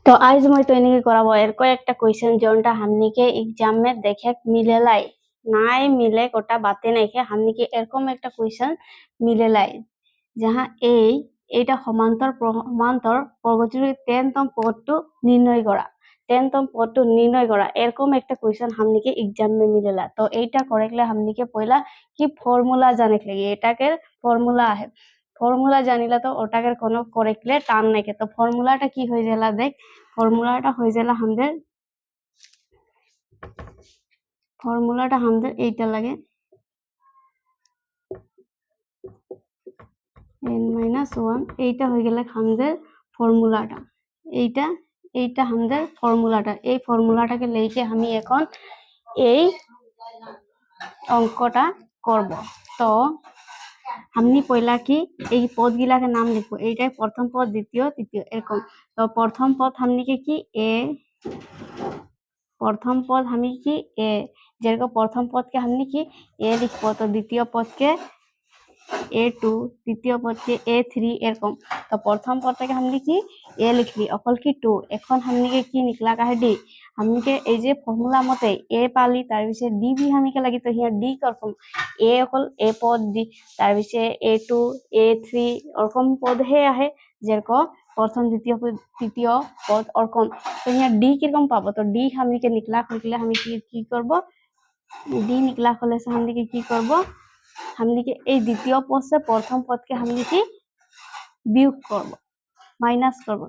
तो आज मैं तो इनके कराबो एर कयेकटा क्वेश्चन जोनटा हमनी के एग्जाम में देखे मिलेलाई नाई मिले कोटा बातें नहीं के हमनी के एरकम एक क्वेश्चन मिलेलाई जहाँ এইটা সমান্তর পর্বতটির 10তম পদটো নির্ণয় করা 10তম পদটো নির্ণয় করা এরকম একটা क्वेश्चन हमनी के एग्जाम में मिलेला तो এইটা करेक्टली हमनी के पहला की फॉर्मूला जाने के लिए এটাকে फॉर्मूला है फॉर्मूला जानिला तो ওটাকে কোনো करेक्टली টার্ম নাই তো ফর্মুলাটা কি হয়ে जाला देख ফর্মুলাটা হয়ে जाला আমাদের এইটা লাগে n-1 এইটা হয়ে গেল আমাদের ফর্মুলাটা এইটা আমাদের ফর্মুলাটা এই ফর্মুলাটাকে লেখে আমি এখন এই অঙ্কটা করব তো हमनी पहला की এই পদগুলাকে নাম লিখব এইটাই প্রথম পদ দ্বিতীয় তৃতীয় এরকম তো প্রথম পদ हमनी के की a प्रथम पद हमी की a जेरको प्रथम पद के हमनी की a लिखबो तो द्वितीय पद के a2 तृतीय पद के a3 এরকম তো প্রথম পদটাকে हमनी की a লিখলি অকল কি 2 এখন हमनी के की निकला का है d हमनी के এই যে ফর্মুলা মতে a পালি তার পিছে d भी हमनी के লাগি তো হিয়া d করকম a অকল a পদ d তার পিছে a2 a3 ওরকম পদ হে আহে যেরকম প্রথম দ্বিতীয় তৃতীয় পদ ওরকম তো হিয়া d কিরকম পাবো তো d हमनी के निकला করলে আমি কি করব d निकला হলে से हमनी के की करब हमनी के এই দ্বিতীয় পদ से प्रथम पद के हमनी की বিয়োগ করব माइनस करब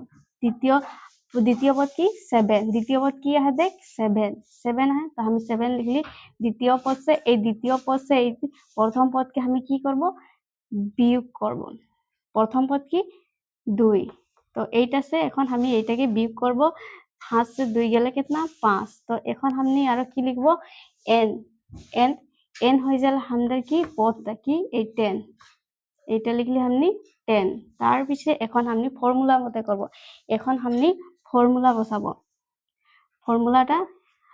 द्वितीय पद की 7 द्वितीय पद की है देख 7 है तो हम 7 लिख ली द्वितीय पद से प्रथम पद के हम की करब বিয়োগ করব प्रथम पद की 2 तो এইটা से এখন আমি এইটাকে বিয়োগ করব 5 से 2 গেলে कितना 5 तो এখন हमनी आरो की लिखबो n হয়ে গেল আমাদের কি পদটা কি এই 10 এইটা লিখলি हमनी 10 তার পিছে এখন हमनी ফর্মুলা মতে করব এখন हमनी ফর্মুলা বসাবো ফর্মুলাটা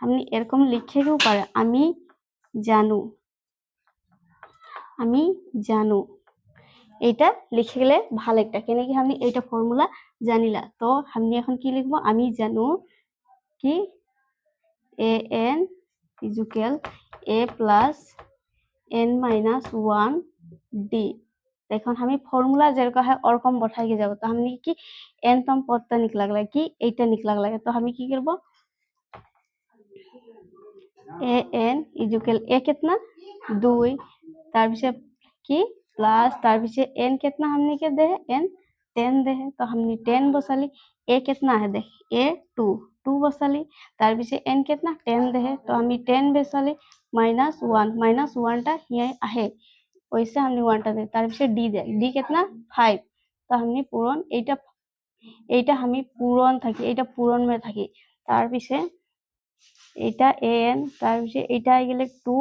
हमनी এরকম লিখেও পারে আমি জানু এইটা লিখে গেলে ভালো একটা কেন কি हमनी এইটা ফর্মুলা জানিলা তো हमनी এখন কি লিখবো আমি জানু কি an a plus n-1 d এখন আমি ফর্মুলা যেরকম है ওরকম বসাই के যাব তো हमनी की nতম পদটা নিকলা লাগে কি এইটা নিকলা লাগে তো আমি কি করব an a कितना 2 তার পিছে কি প্লাস তার পিছে n कितना हमनी के दे n 10 दे तो हमनी 10 बसाली a कितना है देख a 2 बसाली तार पीछे n कितना 10 दे तो हमी 10 बसाली -1 टा ये आहे वैसे हमनी 1 टा दे तार पीछे d दे d कितना 5 तो हमनी पूरण এইটা हमी पूरण থাকি এইটা पूरण में থাকি तार पीछे এইটা an तार पीछे এইটা আই গেলে 2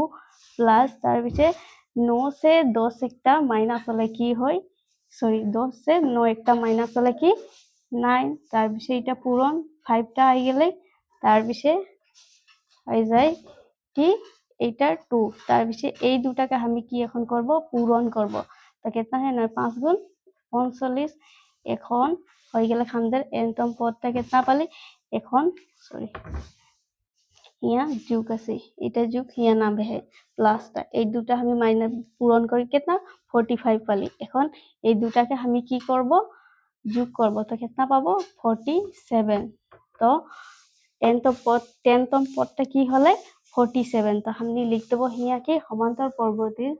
प्लस तार पीछे 9 से 10 একটা माइनस হলে কি হয় सॉरी 10 से 9 একটা माइनस হলে কি 9 তার পিছে এটা পূরণ 5 টা আই গেলে তার পিছে আই যায় কি এটা 2 তার পিছে এই দুটাকে আমি কি এখন করব পূরণ করব তো कितना है ना 5 गुण 39 এখন হয়ে গেল আমাদের nতম পদটা कितना পালি এখন সরি ইয়া যোগ আছে এটা যোগ ইয়া নামে है প্লাসটা এই দুটা আমি মাইনাস পূরণ করি कितना 45 পালি এখন এই দুটাকে আমি কি করব যোগ করব তো कितना পাবো 47 তো nতম পদটা কি হলে 47 তো हमनी लिख देबो हिया के समांतर प्रगतिर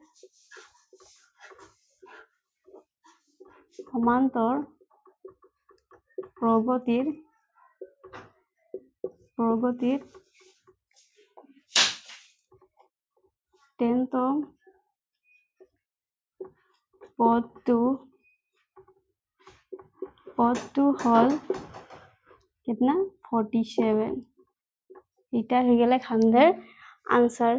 10তম পদটো হল कितना 47 এটা হয়ে গেল আমাদের आंसर